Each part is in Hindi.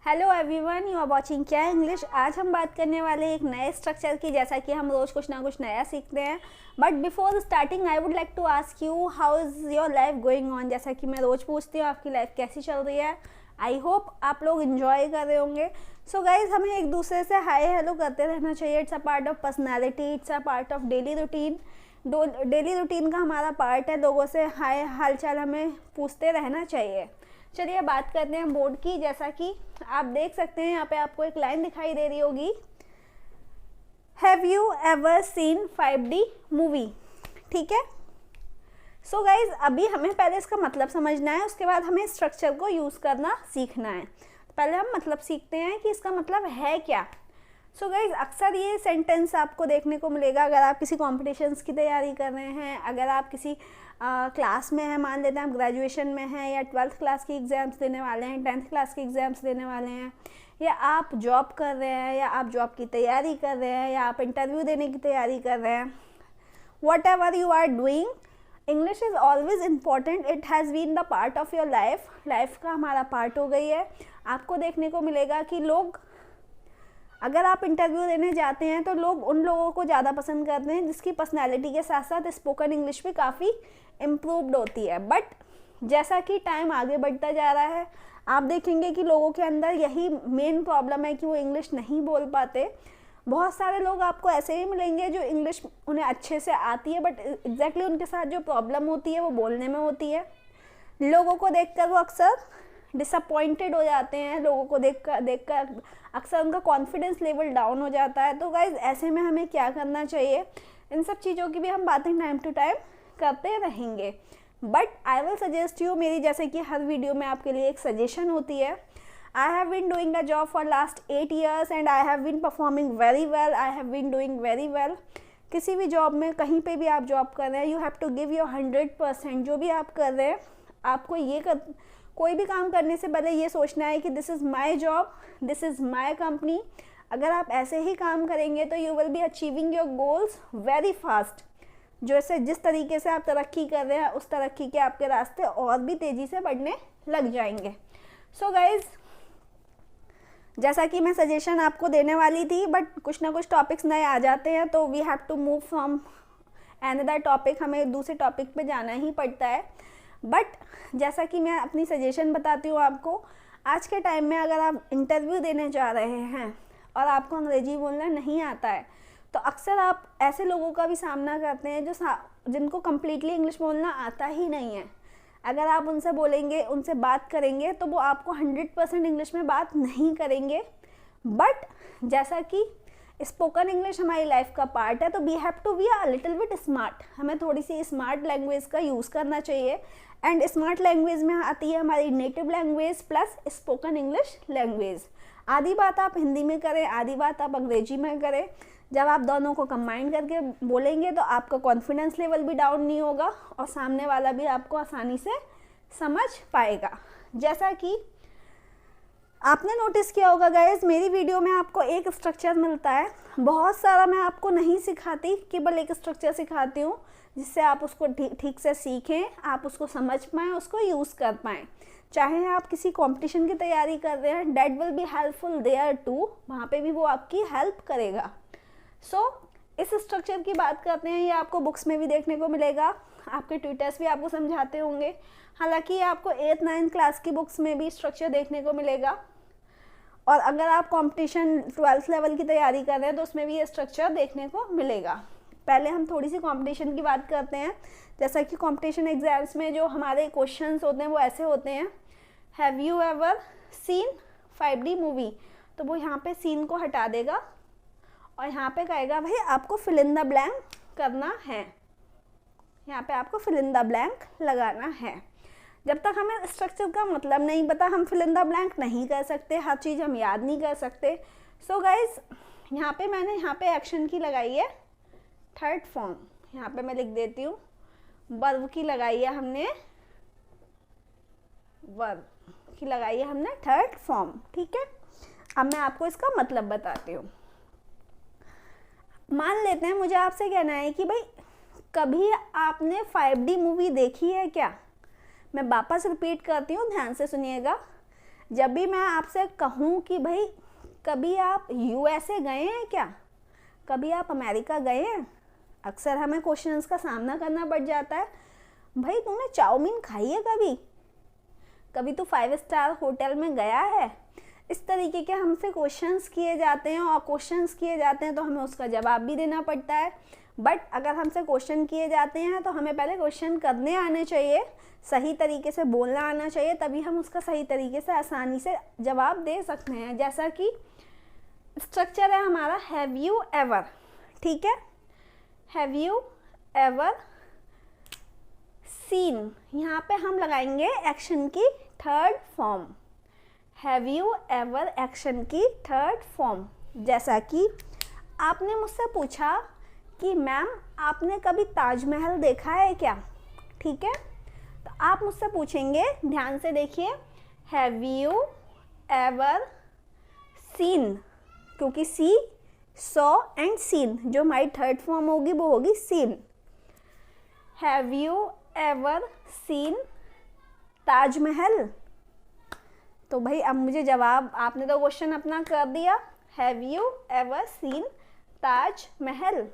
Hello everyone, you are watching क्या इंग्लिश। आज हम बात करने वाले एक नए स्ट्रक्चर की, जैसा कि हम रोज़ कुछ ना कुछ नया सीखते हैं। But before starting I would like to ask you how is your life going on. जैसा कि मैं रोज़ पूछती हूँ आपकी लाइफ कैसी चल रही है। आई होप आप लोग इन्जॉय कर रहे होंगे। सो गाइज, हमें एक दूसरे से हाय हेलो करते रहना चाहिए। It's a part of personality, it's a part of daily routine. Daily routine का हमारा पार्ट है, लोगों से हाय हाल चाल हमें पूछते रहना चाहिए। चलिए बात करते हैं बोर्ड की। जैसा कि आप देख सकते हैं यहाँ पे आपको एक लाइन दिखाई दे रही होगी, have you ever scene 5D movie. ठीक है। सो गाइज, अभी हमें पहले इसका मतलब समझना है, उसके बाद हमें स्ट्रक्चर को यूज़ करना सीखना है। पहले हम मतलब सीखते हैं कि इसका मतलब है क्या। सो गाइज, अक्सर ये सेंटेंस आपको देखने को मिलेगा अगर आप किसी कॉम्पिटिशन्स की तैयारी कर रहे हैं, अगर आप किसी क्लास में हैं, मान लेते हैं आप ग्रेजुएशन में हैं, या 12th क्लास की एग्ज़ाम्स देने वाले हैं, 10th क्लास की एग्ज़ाम्स देने वाले हैं, या आप जॉब कर रहे हैं, या आप जॉब की तैयारी कर रहे हैं, या आप इंटरव्यू देने की तैयारी कर रहे हैं। Whatever you are doing, English is always important. It has been the part of your life का हमारा पार्ट हो गई है। आपको देखने को मिलेगा कि लोग, अगर आप इंटरव्यू देने जाते हैं तो लोग उन लोगों को ज़्यादा पसंद करते हैं जिसकी पर्सनैलिटी के साथ साथ स्पोकन इंग्लिश भी काफ़ी इम्प्रूव्ड होती है। बट जैसा कि टाइम आगे बढ़ता जा रहा है, आप देखेंगे कि लोगों के अंदर यही मेन प्रॉब्लम है कि वो इंग्लिश नहीं बोल पाते। बहुत सारे लोग आपको ऐसे ही मिलेंगे जो इंग्लिश उन्हें अच्छे से आती है, बट एग्जैक्टली उनके साथ जो प्रॉब्लम होती है वो बोलने में होती है। लोगों को देखकर वो अक्सर डिसअपॉइंटेड हो जाते हैं, लोगों को देखकर अक्सर उनका कॉन्फिडेंस लेवल डाउन हो जाता है। तो गाइज, ऐसे में हमें क्या करना चाहिए, इन सब चीज़ों की भी हम बातें टाइम टू टाइम करते रहेंगे। But I will suggest you, मेरी जैसे कि हर वीडियो में आपके लिए एक सजेशन होती है। I have been doing the job for last 8 years and I have been performing very well, I have been doing very well. किसी भी जॉब में, कहीं पे भी आप जॉब कर रहे हैं, you have to give your 100%। जो भी आप कर रहे हैं, आपको कोई भी काम करने से पहले ये सोचना है कि this is my job, this is my company. अगर आप ऐसे ही काम करेंगे तो you will be achieving your goals very fast. जिस तरीके से आप तरक्की कर रहे हैं, उस तरक्की के आपके रास्ते और भी तेज़ी से बढ़ने लग जाएंगे। सो गाइज, जैसा कि मैं सजेशन आपको देने वाली थी, बट कुछ ना कुछ टॉपिक्स नए आ जाते हैं, तो we have to move from another topic. हमें दूसरे टॉपिक पे जाना ही पड़ता है। बट जैसा कि मैं अपनी सजेशन बताती हूँ आपको, आज के टाइम में अगर आप इंटरव्यू देने जा रहे हैं और आपको अंग्रेजी बोलना नहीं आता है, तो अक्सर आप ऐसे लोगों का भी सामना करते हैं जिनको कम्प्लीटली इंग्लिश बोलना आता ही नहीं है। अगर आप उनसे बोलेंगे, उनसे बात करेंगे, तो वो आपको 100% इंग्लिश में बात नहीं करेंगे। बट जैसा कि स्पोकन इंग्लिश हमारी लाइफ का पार्ट है, तो we have to be a little bit smart. हमें थोड़ी सी स्मार्ट लैंग्वेज का यूज़ करना चाहिए। एंड स्मार्ट लैंग्वेज में आती है हमारी native language plus spoken English language. आधी बात आप हिंदी में करें, आधी बात आप अंग्रेजी में करें। जब आप दोनों को कंबाइन करके बोलेंगे तो आपका कॉन्फिडेंस लेवल भी डाउन नहीं होगा और सामने वाला भी आपको आसानी से समझ पाएगा। जैसा कि आपने नोटिस किया होगा गाइज, मेरी वीडियो में आपको एक स्ट्रक्चर मिलता है। बहुत सारा मैं आपको नहीं सिखाती, केवल एक स्ट्रक्चर सिखाती हूँ जिससे आप उसको ठीक से सीखें, आप उसको समझ पाएँ, उसको यूज़ कर पाएँ। चाहे आप किसी कंपटीशन की तैयारी कर रहे हैं, that will be helpful there too, वहाँ पे भी वो आपकी हेल्प करेगा। सो इस स्ट्रक्चर की बात करते हैं, ये आपको बुक्स में भी देखने को मिलेगा, आपके ट्यूटर्स भी आपको समझाते होंगे। हालांकि आपको 8th 9th क्लास की बुक्स में भी स्ट्रक्चर देखने को मिलेगा, और अगर आप कंपटीशन 12th लेवल की तैयारी कर रहे हैं तो उसमें भी ये स्ट्रक्चर देखने को मिलेगा। पहले हम थोड़ी सी कंपटीशन की बात करते हैं। जैसा कि कंपटीशन एग्जाम्स में जो हमारे क्वेश्चंस होते हैं वो ऐसे होते हैं, have you ever scene 5D movie. तो वो यहाँ पे सीन को हटा देगा और यहाँ पे कहेगा भाई आपको फिल इन द ब्लैंक करना है, यहाँ पे आपको फिल इन द ब्लैंक लगाना है। जब तक हमें स्ट्रक्चर का मतलब नहीं पता, हम फिल इन द ब्लैंक नहीं कर सकते, हर चीज़ हम याद नहीं कर सकते। सो गाइज, मैंने यहाँ पे एक्शन की लगाई है थर्ड फॉर्म। यहाँ पे मैं लिख देती हूँ, वर्ब की लगाई है हमने, वर्ब की लगाई है हमने थर्ड फॉर्म। ठीक है। अब मैं आपको इसका मतलब बताती हूँ। मान लेते हैं मुझे आपसे कहना है कि भाई कभी आपने 5D मूवी देखी है क्या। मैं वापस रिपीट करती हूँ, ध्यान से सुनिएगा। जब भी मैं आपसे कहूँ कि भाई कभी आप यूएसए गए हैं क्या, कभी आप अमेरिका गए हैं, अक्सर हमें क्वेश्चंस का सामना करना पड़ जाता है, भाई तूने चाउमीन खाई है कभी, कभी तो 5 स्टार होटल में गया है। इस तरीके के हमसे क्वेश्चंस किए जाते हैं, और क्वेश्चंस किए जाते हैं तो हमें उसका जवाब भी देना पड़ता है। बट अगर हमसे क्वेश्चन किए जाते हैं तो हमें पहले क्वेश्चन करने आने चाहिए, सही तरीके से बोलना आना चाहिए, तभी हम उसका सही तरीके से आसानी से जवाब दे सकते हैं। जैसा कि स्ट्रक्चर है हमारा हैव यू एवर, ठीक है, हैव यू एवर सीन, यहाँ पे हम लगाएंगे एक्शन की third form, have you ever action की थर्ड फॉर्म। जैसा कि आपने मुझसे पूछा कि मैम आपने कभी ताजमहल देखा है क्या, ठीक है, तो आप मुझसे पूछेंगे, ध्यान से देखिए, हैव यू एवर सीन, क्योंकि सी, सॉ एंड सीन, जो हमारी थर्ड फॉर्म होगी वो होगी seen. Have you ever seen Taj Mahal, तो भाई अब मुझे जवाब, आपने तो क्वेश्चन अपना कर दिया, have you ever seen Taj Mahal,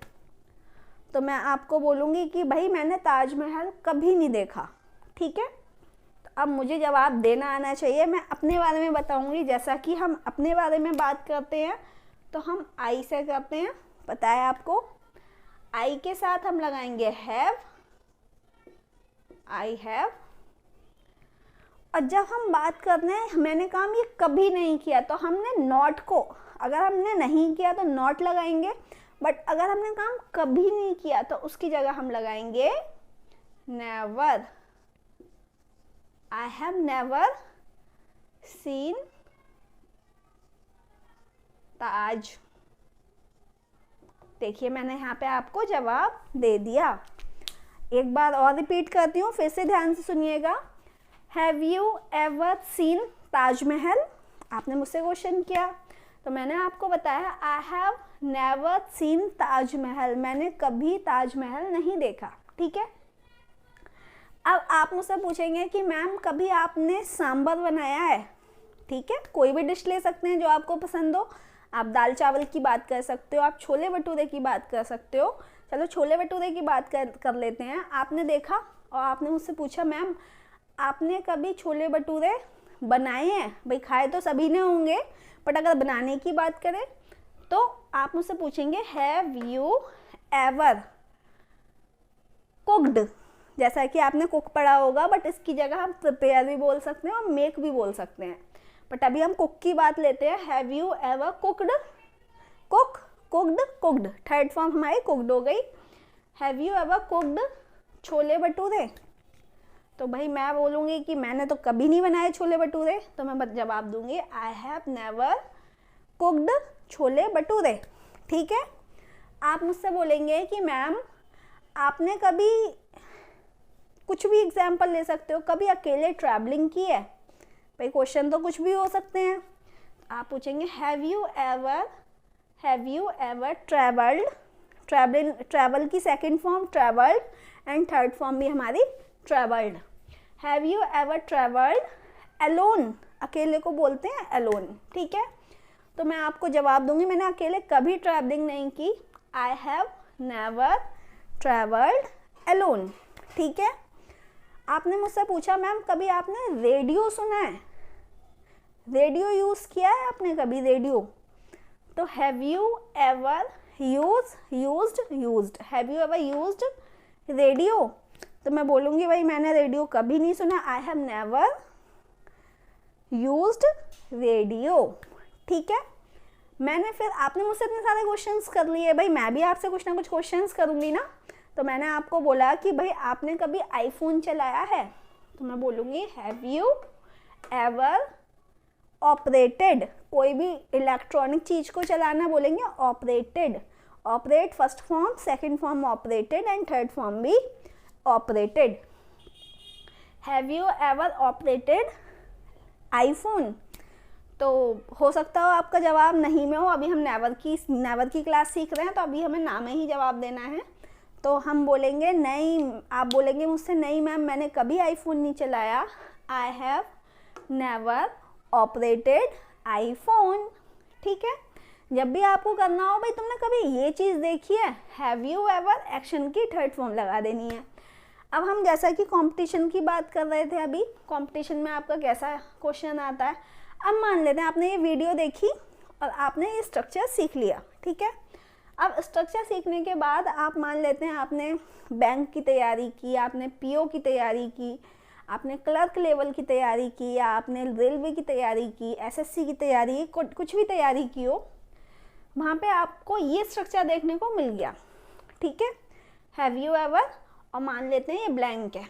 तो मैं आपको बोलूँगी कि भाई मैंने ताजमहल कभी नहीं देखा, ठीक है। तो अब मुझे जवाब देना आना चाहिए, मैं अपने बारे में बताऊँगी। जैसा कि हम अपने बारे में बात करते हैं तो हम आई से करते हैं, पता है आपको, आई के साथ हम लगाएंगे हैव, आई हैव। और जब हम बात करते हैं मैंने काम ये कभी नहीं किया, तो हमने नॉट को, अगर हमने नहीं किया तो नॉट लगाएंगे, बट अगर हमने काम कभी नहीं किया तो उसकी जगह हम लगाएंगे never. I have never seen Taj. देखिए मैंने यहाँ पे आपको जवाब दे दिया। एक बार और रिपीट करती हूँ, फिर से ध्यान से सुनिएगा। Have you ever seen Taj Mahal, आपने मुझसे क्वेश्चन किया तो मैंने आपको बताया आई हैव नेवर सीन ताजमहल, मैंने कभी ताजमहल नहीं देखा, ठीक है। अब आप मुझसे पूछेंगे कि मैम कभी आपने सांभर बनाया है, ठीक है, कोई भी डिश ले सकते हैं जो आपको पसंद हो, आप दाल चावल की बात कर सकते हो, आप छोले भटूरे की बात कर सकते हो। चलो छोले भटूरे की बात कर लेते हैं। आपने देखा और आपने मुझसे पूछा मैम आपने कभी छोले भटूरे बनाए हैं, भाई खाए तो सभी ने होंगे, बट अगर बनाने की बात करें तो आप मुझसे पूछेंगे हैव यू एवर कुक्ड, जैसा कि आपने कुक पढ़ा होगा, बट इसकी जगह हम प्रिपेयर भी बोल सकते हैं और मेक भी बोल सकते हैं, बट अभी हम कुक की बात लेते हैं। Have you ever cooked, cook, cooked, cooked, third form हमारी कुक्ड हो गई। Have you ever cooked chole bhature, तो भाई मैं बोलूँगी कि मैंने तो कभी नहीं बनाए छोले भटूरे, तो मैं जवाब दूंगी आई have never cooked chole bhature, ठीक है। आप मुझसे बोलेंगे कि मैम आपने कभी, कुछ भी एग्जाम्पल ले सकते हो, कभी अकेले ट्रैवलिंग की है, भाई क्वेश्चन तो कुछ भी हो सकते हैं। आप पूछेंगे have you ever travelled, travel की second form travelled and third form भी हमारी travelled. Have you ever travelled alone, अकेले को बोलते हैं अलोन, ठीक है। तो मैं आपको जवाब दूंगी मैंने अकेले कभी ट्रैवलिंग नहीं की, आई हैव नेवर ट्रैवल्ड अलोन, ठीक है। आपने मुझसे पूछा मैम कभी आपने रेडियो सुना है, रेडियो यूज़ किया है आपने कभी रेडियो, तो have you ever used, have you ever used radio, तो मैं बोलूँगी भाई मैंने रेडियो कभी नहीं सुना, आई हैव नेवर यूज्ड रेडियो, ठीक है। मैंने फिर, आपने मुझसे इतने सारे क्वेश्चंस कर लिए, भाई मैं भी आपसे कुछ ना कुछ क्वेश्चंस करूँगी ना, तो मैंने आपको बोला कि भाई आपने कभी आईफोन चलाया है, तो मैं बोलूँगी हैव यू एवर ऑपरेटेड, कोई भी इलेक्ट्रॉनिक चीज़ को चलाना बोलेंगे operated, operate first form, second form operated and third form भी operated. Have you ever operated iPhone, तो हो सकता हो आपका जवाब नहीं में हो, अभी हम नेवर की क्लास सीख रहे हैं, तो अभी हमें ना में ही जवाब देना है, तो हम बोलेंगे नहीं, आप बोलेंगे मुझसे नहीं मैम मैंने कभी आईफोन नहीं चलाया, आई हैव नेवर ऑपरेटेड आईफोन। ठीक है, जब भी आपको करना हो भाई तुमने कभी ये चीज़ देखी है, हैव यू एवर एक्शन की थर्ड फॉर्म लगा देनी है। अब हम जैसा कि कंपटीशन की बात कर रहे थे, अभी कंपटीशन में आपका कैसा क्वेश्चन आता है। अब मान लेते हैं आपने ये वीडियो देखी और आपने ये स्ट्रक्चर सीख लिया। ठीक है, अब स्ट्रक्चर सीखने के बाद आप मान लेते हैं आपने बैंक की तैयारी की, आपने पीओ की तैयारी की, आपने क्लर्क लेवल की तैयारी की, या आपने रेलवे की तैयारी की, एसएससी की तैयारी, कुछ भी तैयारी की हो, वहाँ पे आपको ये स्ट्रक्चर देखने को मिल गया। ठीक है, हैव यू एवर, और मान लेते हैं ये ब्लैंक है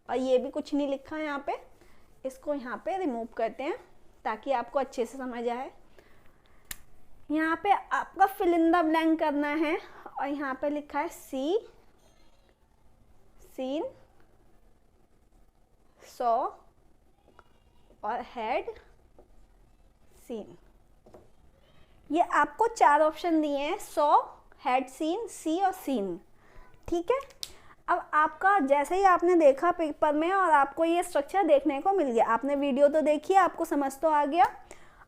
और ये भी कुछ नहीं लिखा है यहाँ पे, इसको यहाँ पे रिमूव करते हैं ताकि आपको अच्छे से समझ आए। यहाँ पे आपका फिल इन द ब्लैंक करना है और यहाँ पे लिखा है सी, सीन, सॉ और हैड सीन। ये आपको 4 ऑप्शन दिए हैं, सॉ, हैड सीन, सी और सीन। ठीक है, अब आपका जैसे ही आपने देखा पेपर में और आपको ये स्ट्रक्चर देखने को मिल गया, आपने वीडियो तो देखी, आपको समझ तो आ गया,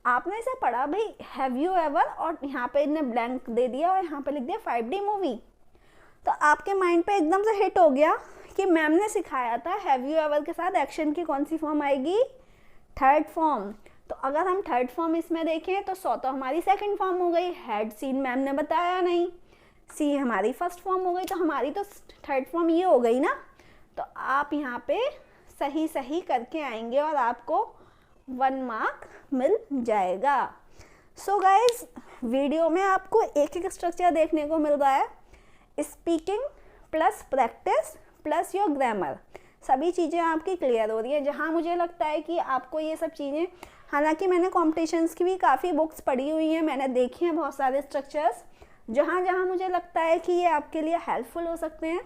आपने इसे पढ़ा भाई हैव यू एवर, और यहाँ पे इन्हें ब्लैंक दे दिया और यहाँ पे लिख दिया 5D मूवी, तो आपके माइंड पे एकदम से हिट हो गया कि मैम ने सिखाया था हैव यू एवर के साथ एक्शन की कौन सी फॉर्म आएगी, थर्ड फॉर्म। तो अगर हम थर्ड फॉर्म इसमें देखें तो सॉ तो हमारी सेकंड फॉर्म हो गई, हैड सीन मैम ने बताया नहीं, सी हमारी फर्स्ट फॉर्म हो गई, तो हमारी तो थर्ड फॉर्म ये हो गई ना। तो आप यहाँ पे सही सही करके आएंगे और आपको 1 मार्क मिल जाएगा। सो गाइज, वीडियो में आपको एक एक स्ट्रक्चर देखने को मिल रहा है, speaking plus practice plus your grammar, सभी चीज़ें आपकी क्लियर हो रही है। जहाँ मुझे लगता है कि आपको ये सब चीज़ें, हालांकि मैंने कॉम्पिटिशन्स की भी काफ़ी बुक्स पढ़ी हुई हैं, मैंने देखी हैं बहुत सारे स्ट्रक्चर्स, जहाँ जहाँ मुझे लगता है कि ये आपके लिए हेल्पफुल हो सकते हैं,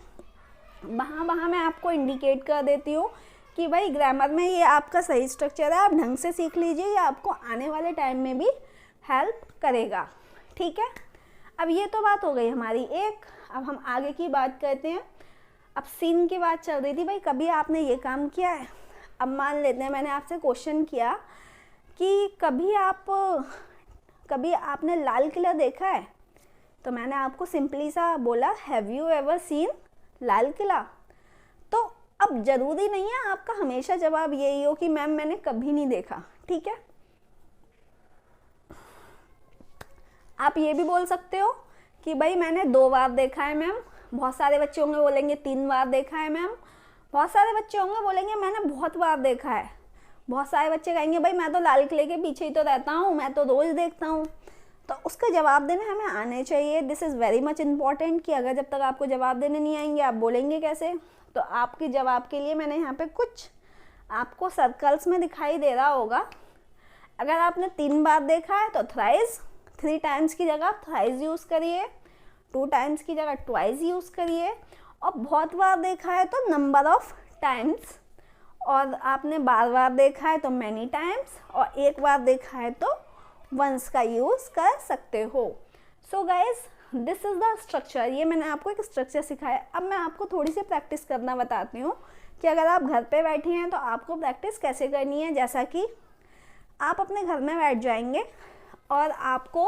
वहाँ मैं आपको इंडिकेट कर देती हूँ कि भाई ग्रामर में ये आपका सही स्ट्रक्चर है, आप ढंग से सीख लीजिए, ये आपको आने वाले टाइम में भी हेल्प करेगा। ठीक है, अब ये तो बात हो गई हमारी एक। अब हम आगे की बात करते हैं। अब सीन की बात चल रही थी, भाई कभी आपने ये काम किया है। अब मान लेते हैं मैंने आपसे क्वेश्चन किया कि कभी आपने लाल किला देखा है, तो मैंने आपको सिंपली सा बोला have you ever scene Lal Qila. तो अब ज़रूरी नहीं है आपका हमेशा जवाब यही हो कि मैम मैंने कभी नहीं देखा। ठीक है, आप ये भी बोल सकते हो कि भाई मैंने 2 बार देखा है मैम। बहुत सारे बच्चे होंगे बोलेंगे 3 बार देखा है मैम। बहुत सारे बच्चे होंगे बोलेंगे मैंने बहुत बार देखा है। बहुत सारे बच्चे कहेंगे भाई मैं तो लाल किले के पीछे ही तो रहता हूँ, मैं तो रोज़ देखता हूँ। तो उसका जवाब देने हमें आने चाहिए। This is very much important कि अगर जब तक आपको जवाब देने नहीं आएंगे आप बोलेंगे कैसे। तो आपके जवाब के लिए मैंने यहाँ पे कुछ आपको सर्कल्स में दिखाई दे रहा होगा। अगर आपने 3 बार देखा है तो थ्राइस, 3 टाइम्स की जगह थ्राइस यूज़ करिए, 2 टाइम्स की जगह ट्वाइस यूज़ करिए, और बहुत बार देखा है तो नंबर ऑफ टाइम्स, और आपने बार देखा है तो मैनी टाइम्स, और एक बार देखा है तो वंस का यूज़ कर सकते हो। So guys, this is the structure. ये मैंने आपको एक स्ट्रक्चर सिखाया। अब मैं आपको थोड़ी सी प्रैक्टिस करना बताती हूँ कि अगर आप घर पे बैठे हैं तो आपको प्रैक्टिस कैसे करनी है। जैसा कि आप अपने घर में बैठ जाएंगे और आपको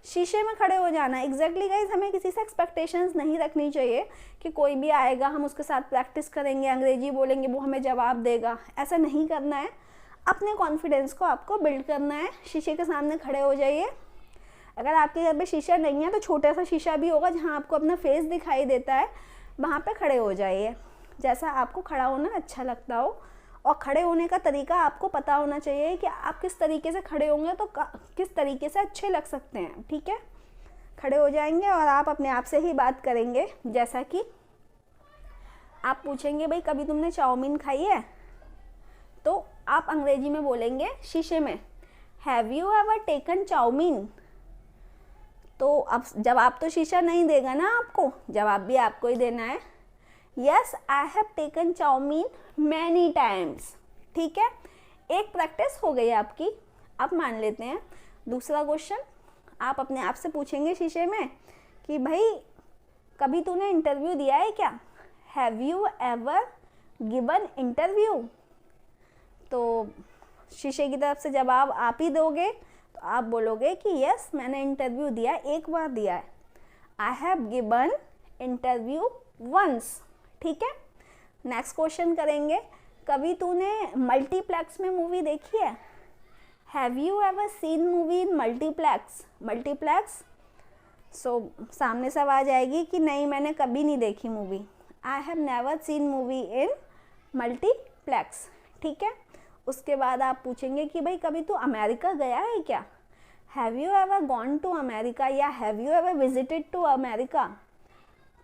शीशे में खड़े हो जाना है। एग्जैक्टली गाइज, हमें किसी से एक्सपेक्टेशंस नहीं रखनी चाहिए कि कोई भी आएगा हम उसके साथ प्रैक्टिस करेंगे, अंग्रेजी बोलेंगे वो हमें जवाब देगा। ऐसा नहीं करना है। अपने कॉन्फिडेंस को आपको बिल्ड करना है। शीशे के सामने खड़े हो जाइए। अगर आपके घर पे शीशा नहीं है तो छोटा सा शीशा भी होगा जहाँ आपको अपना फेस दिखाई देता है, वहाँ पे खड़े हो जाइए जैसा आपको खड़ा होना अच्छा लगता हो। और खड़े होने का तरीका आपको पता होना चाहिए कि आप किस तरीके से खड़े होंगे तो किस तरीके से अच्छे लग सकते हैं। ठीक है, खड़े हो जाएंगे और आप अपने आप से ही बात करेंगे। जैसा कि आप पूछेंगे भाई कभी तुमने चाउमीन खाई है, तो आप अंग्रेजी में बोलेंगे शीशे में have you ever taken chow mein. तो अब जवाब तो शीशा नहीं देगा ना आपको, जवाब भी आपको ही देना है। Yes I have taken chow mein many times. ठीक है, एक प्रैक्टिस हो गई आपकी। अब मान लेते हैं दूसरा क्वेश्चन। आप अपने आप से पूछेंगे शीशे में कि भाई कभी तूने इंटरव्यू दिया है क्या, have you ever given interview. तो शीशे की तरफ से जवाब आप ही दोगे तो आप बोलोगे कि यस मैंने इंटरव्यू दिया, एक बार दिया है। I have given interview once. ठीक है, नेक्स्ट क्वेश्चन करेंगे, कभी तूने मल्टीप्लेक्स में मूवी देखी है? Have you ever seen movie in multiplex? Multiplex so सामने से आवाज आएगी कि नहीं मैंने कभी नहीं देखी movie. I have never scene movie in multiplex. ठीक है, उसके बाद आप पूछेंगे कि भाई कभी तू अमेरिका गया है क्या? Have you ever gone to America या have you ever visited to America?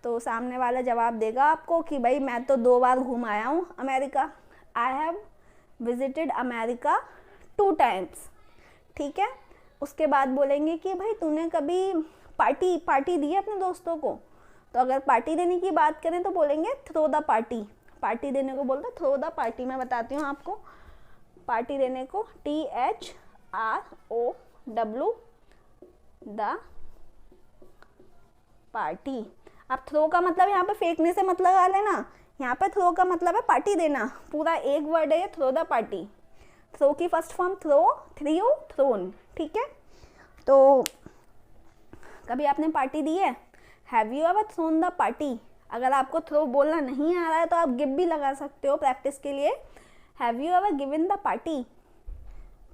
तो सामने वाला जवाब देगा आपको कि भाई मैं तो 2 बार घूम आया हूँ America. I have visited America 2 times. ठीक है, उसके बाद बोलेंगे कि भाई तूने कभी पार्टी दी है अपने दोस्तों को? तो अगर पार्टी देने की बात करें तो बोलेंगे थ्रो द पार्टी। पार्टी देने को बोलते थ्रो द पार्टी। मैं बताती हूँ आपको पार्टी देने को, THROW द पार्टी। अब थ्रो का मतलब यहाँ पे फेंकने से मतलब आ लेना, यहाँ पे थ्रो का मतलब है पार्टी देना, पूरा एक वर्ड है ये, थ्रो द पार्टी। थ्रो की first form throw, through, thrown. ठीक है, तो कभी आपने पार्टी दी है? Have you ever thrown the party? अगर आपको थ्रो बोलना नहीं आ रहा है तो आप गिव भी लगा सकते हो प्रैक्टिस के लिए। Have you ever given the party?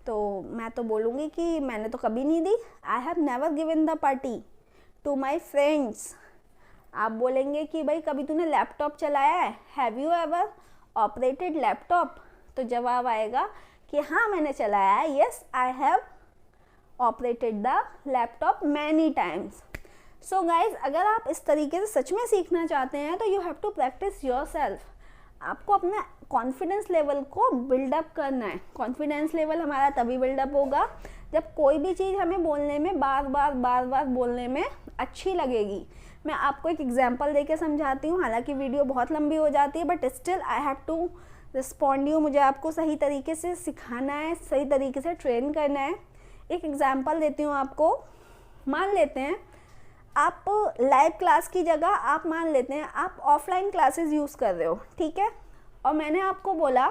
तो मैं तो बोलूँगी कि मैंने तो कभी नहीं दी। I have never given the party to my friends. आप बोलेंगे कि भाई कभी तूने लैपटॉप चलाया है? Have you ever operated laptop? तो जवाब आएगा कि हाँ मैंने चलाया है, yes I have operated the laptop many times. So guys, अगर आप इस तरीके से सच में सीखना चाहते हैं तो you have to practice your self. आपको अपना कॉन्फिडेंस लेवल को बिल्डअप करना है। कॉन्फिडेंस लेवल हमारा तभी बिल्डअप होगा जब कोई भी चीज़ हमें बोलने में बार बार बोलने में अच्छी लगेगी। मैं आपको एक एग्जांपल देके समझाती हूँ, हालांकि वीडियो बहुत लंबी हो जाती है but still I have to respond you. मुझे आपको सही तरीके से सिखाना है, सही तरीके से ट्रेन करना है। एक एग्जांपल देती हूँ आपको। मान लेते हैं आप लाइव क्लास की जगह आप मान लेते हैं आप ऑफलाइन क्लासेस यूज़ कर रहे हो। ठीक है, और मैंने आपको बोला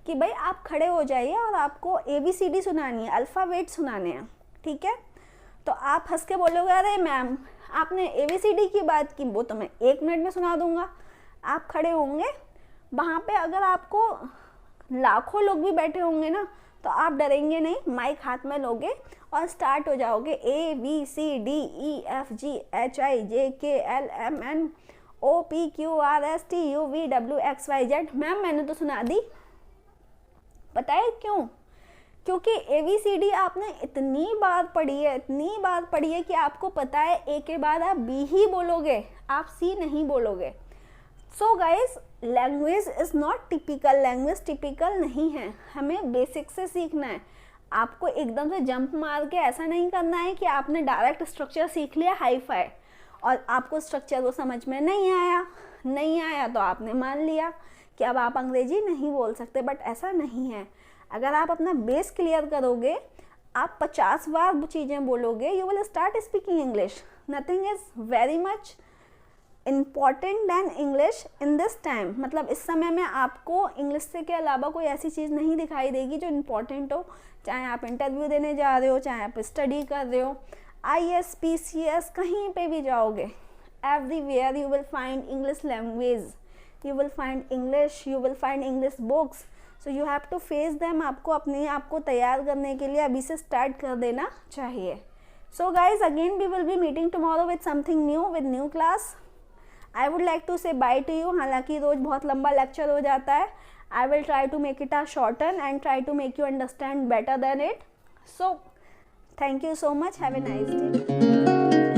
कि भाई आप खड़े हो जाइए और आपको ABCD सुनानी है, अल्फ़ाबेट सुनाने हैं। ठीक है, तो आप हंस के बोलोगे अरे मैम आपने ABCD की बात की, वो तो मैं 1 मिनट में सुना दूंगा। आप खड़े होंगे वहाँ पे, अगर आपको लाखों लोग भी बैठे होंगे ना तो आप डरेंगे नहीं, माइक हाथ में लोगे और स्टार्ट हो जाओगे ABCDEFGHIJKLMNOPQRSTUVWXYZ। मैम मैंने तो सुना दी। पता है क्यों? क्योंकि ABCD आपने इतनी बार पढ़ी है कि आपको पता है A के बाद आप B ही बोलोगे, आप C नहीं बोलोगे। So guys, language is not typical, language typical नहीं है। हमें बेसिक से सीखना है। आपको एकदम से जंप मार के ऐसा नहीं करना है कि आपने डायरेक्ट स्ट्रक्चर सीख लिया हाई फाई और आपको स्ट्रक्चर वो समझ में नहीं आया तो आपने मान लिया कि अब आप अंग्रेजी नहीं बोल सकते, बट ऐसा नहीं है। अगर आप अपना बेस क्लियर करोगे, आप 50 बार चीज़ें बोलोगे, you will start speaking English. Nothing is very much important than English in this time. मतलब इस समय में आपको इंग्लिश से के अलावा कोई ऐसी चीज़ नहीं दिखाई देगी जो इम्पॉर्टेंट हो, चाहे आप इंटरव्यू देने जा रहे हो, चाहे आप स्टडी कर रहे हो, IAS PCS कहीं पे भी जाओगे, everywhere you will find English language, you will find English books. So you have to face them. आपको अपने आप को तैयार करने के लिए अभी से स्टार्ट कर देना चाहिए। So guys, again we will be meeting tomorrow with something new, with new class. I would like to say bye to you. हालांकि रोज बहुत लंबा लेक्चर हो जाता है। I will try to make it a shorten and try to make you understand better than it. So thank you so much. Have a nice day.